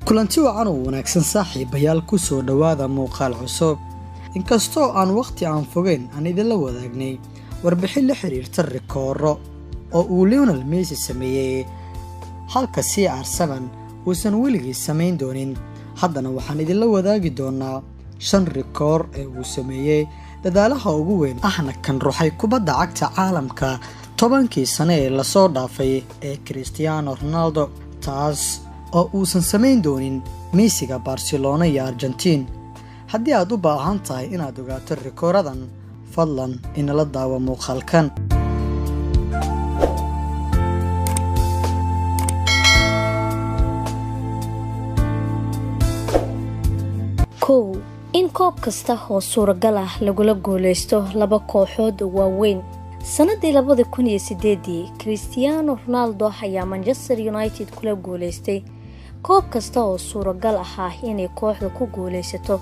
kulanti wacan oo wanaagsan saaxiibayaal ku soo dhawaada muuqaal cusub. inkastoo aan waqti aan fogeyn aan idinla wadaagnay warbixin la xiriirta rikooro oo uu Lionel Messi sameeyay halka CR7 uusan weligii samayn doonin. haddana waxaan idinla wadaagi doonaa 5 rikoor ee uu sameeyay dadaalaha ugu weyn ahna kan ruuxay kubadda cagta caalamka 10kii sano ee la soo dhaafay ee Cristiano Ronaldo, taas oo uusan samayn doonin Messi-ga Barcelona iyo Argentina. haddii aad u baahan tahay inaad ogaato rikooradan, fadlan inala daawo muuqaalkan. in koob kasta oo suuragal ah lagula guuleysto laba kooxood oo waaweyn. sanadii 2008 Cristiano Ronaldo ayaa Manchester United kula guuleystay koob kasta oo suuragal ah inay kooxdu ku guuleysato,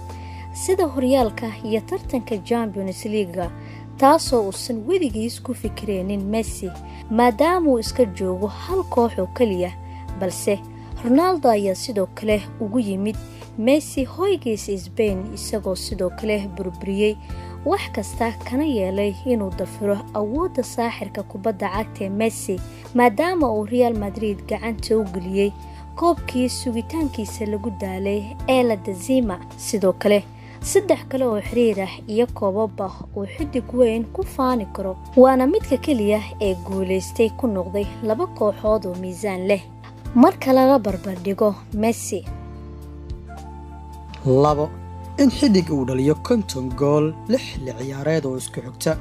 sida horyaalka iyo tartanka Champions League, taasoo uusan weligiis ku fikireenin Messi maadaama uu iska joogo hal koox oo kaliya. balse Ronaldo ayaa sidoo kale ugu yimid Messi hoygiisa Spain, isagoo sidoo kale burburiyay wax kasta kana yeelay inuu dafiro awoodda saaxirka kubadda cagta Messi maadaama uu Real Madrid gacanta u geliyay koobkii sugitaankiisa lagu daalay ee La Decima. sidoo kale 3 kale oo xiriir ah iyo koobaba uu xidig weyn ku faani karo, waana midka kaliya ee guuleystay ku noqday laba kooxood oo miisaan leh marka laga barbar dhigo Messi. 2 in xidig uu dhaliyo 50 gool 6 ciyaareed oo isku xigta.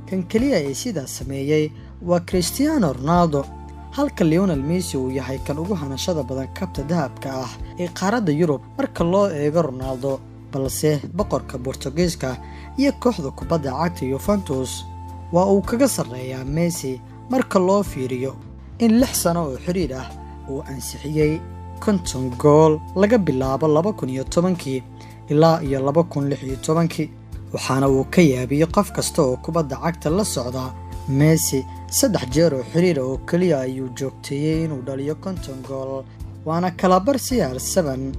kan kaliya ee sidaas sameeyay waa Cristiano Ronaldo, halka Lionel Messi uu yahay kan ugu hanashada badan kabta dahabka ah ee qaaradda Yurub marka loo eego Ronaldo. balse boqorka Portugiiska iyo kooxda kubadda cagta Juventus waa uu kaga sareeyaa Messi marka loo fiiriyo in 6 sano oo xiriir ah uu ansixiyay 50 gool laga bilaabo 2010 ilaa 2016, waxaana uu ka yaabiyay qof kasta oo kubadda cagta la socda. Messi 3 jeer oo xiriir oo kaliya ayuu joogteeyay inuu dhaliyo 50 gool, waana kala bar CR7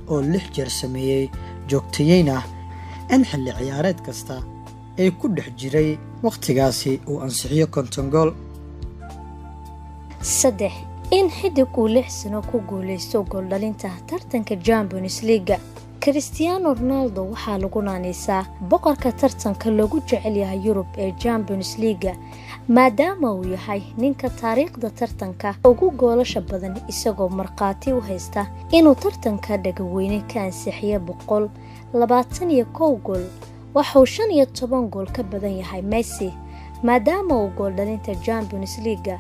oo 6 jeer sameeyay joogteeyayna in xilli ciyaareed kasta ay ku dhex jiray waqtigaasi uu ansixiyo 50 gool. 3 in xidig uu 6 sano ku guuleysto gool dhalinta tartanka Champions League. Cristiano Ronaldo waxaa lagu naanaysaa boqorka tartanka lagu jecel yahay Yurub ee Champions League maadaama uu yahay ninka taariikhda tartanka ugu goolasha badan, isagoo marqaati u haysta inuu tartanka dhagaweyne ka ansixiyay 121 gool. waxuu 15 gool ka badan yahay Messi maadaama uu gool dhalinta Champions League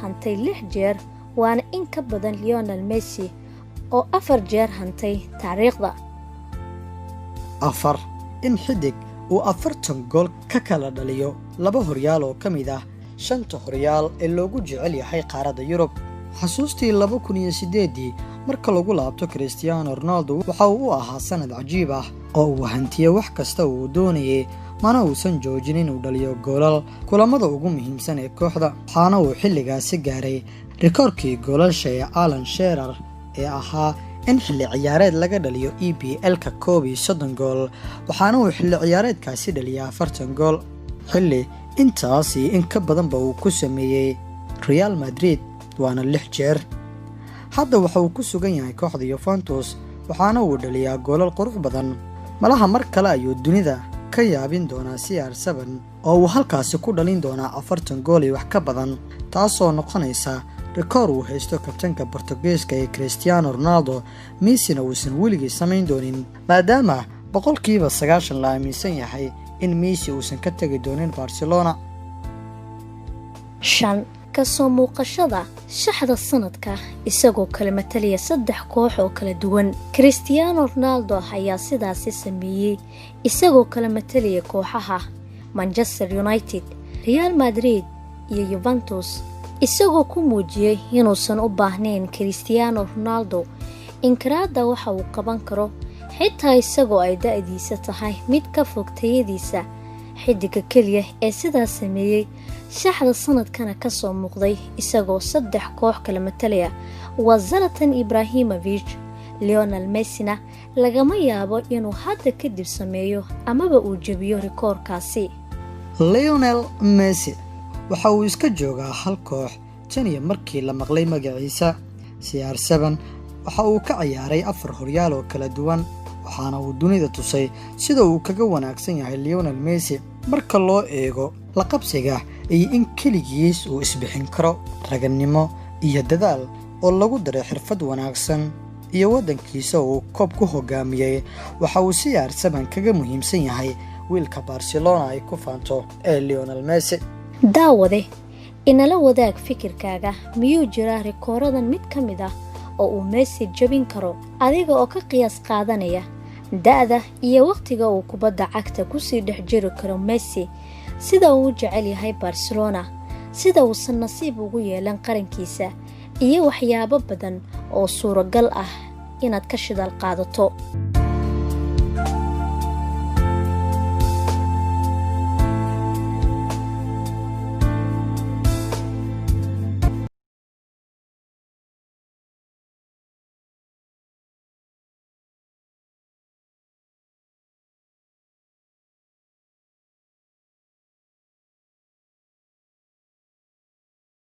hantay 6 jeer, waana in ka badan Lionel Messi oo 4 jeer hantay taariikhda. 4 in xidig uu 40 gool ka kala dhaliyo 2 horyaal oo kamid ah 5 horyaal ee loogu jecel yahay qaaradda Yurub. xasuustii 2008 marka lagu laabto Cristiano Ronaldo waxa uu ahaa sanad cajiib ah oo uu hantiyay wax kasta uu doonayay, mana uusan joojin inuu dhaliyo goolal kulamada ugu muhiimsan ee kooxda. waxaana uu xilligaasi gaaray rikoorkii goolasha ee Alan Shearer ee ahaa in xilli ciyaareed laga dhaliyo EPL-ka 30 gool, waxaana uu xilli ciyaareedkaasi dhaliyay 40 gool, xilli intaasi in ka badanba uu ku sameeyay Real Madrid waana 6 jeer. hadda waxa uu ku sugan yahay kooxda Juventus, waxaana uu dhaliyaa goolal qurux badan. malaha mar kale ayuu dunida ka yaabin doonaa CR7 oo uu halkaasi ku dhalin doonaa 40 gool iyo wax ka badan, taasoo noqonaysa rikoor uu haysto kabtanka Portugiiska ee Cristiano Ronaldo. Messi-na uusan weligii samayn doonin maadaama 90% la aaminsan yahay in Messi uusan ka tagi doonin Barcelona. 5 kasoo muuqashada shaxda sanadka isagoo kala matalaya 3 koox oo kala duwan. Cristiano Ronaldo ayaa sidaasi sameeyay isagoo kala matalaya kooxaha Manchester United, Real Madrid iyo Juventus, isagoo ku muujiyay inuusan u baahnayn Cristiano Ronaldo inkiraada waxa uu qaban karo, xitaa isagoo ay da'diisa tahay mid ka fog tayadiisa. xidiga kaliya ee sidaas sameeyay shaxda sanadkana ka soo muuqday isagoo 3 koox kala matalaya waa Zlatan Ibrahimovic, Lionel Messina lagama yaabo inuu hadda kadib sameeyo amaba uu jabiyo rikoorkaasi. Lionel Messi waxa uu iska joogaa hal koox tan iyo markii la maqlay magaciisa. CR7 waxa uu ka ciyaaray 4 horyaal oo kala duwan, waxaana uu dunida tusay sida uu kaga wanaagsan yahay Lionel Messi marka loo eego la qabsiga iyo in kaligiis uu isbixin karo, raganimo iyo dadaal oo lagu daray xirfad wanaagsan iyo wadankiisa uu koob ku hogaamiyay. waxa uu CR7 kaga muhiimsan yahay wiilka Barcelona ay ku faanto ee Lionel Messi. daawade inala wadaag fikirkaaga, miyuu jiraa rikooradan mid ka mid ah oo uu Messi jabin karo adiga oo ka qiyaas qaadanaya da'da iyo waqtiga uu kubadda cagta ku sii dhex jiri karo Messi, sida uu jecel yahay Barcelona, sida uu nasiib ugu yeelan qarankiisa, iyo waxyaabo badan oo suuragal ah inaad ka shidaal qaadato.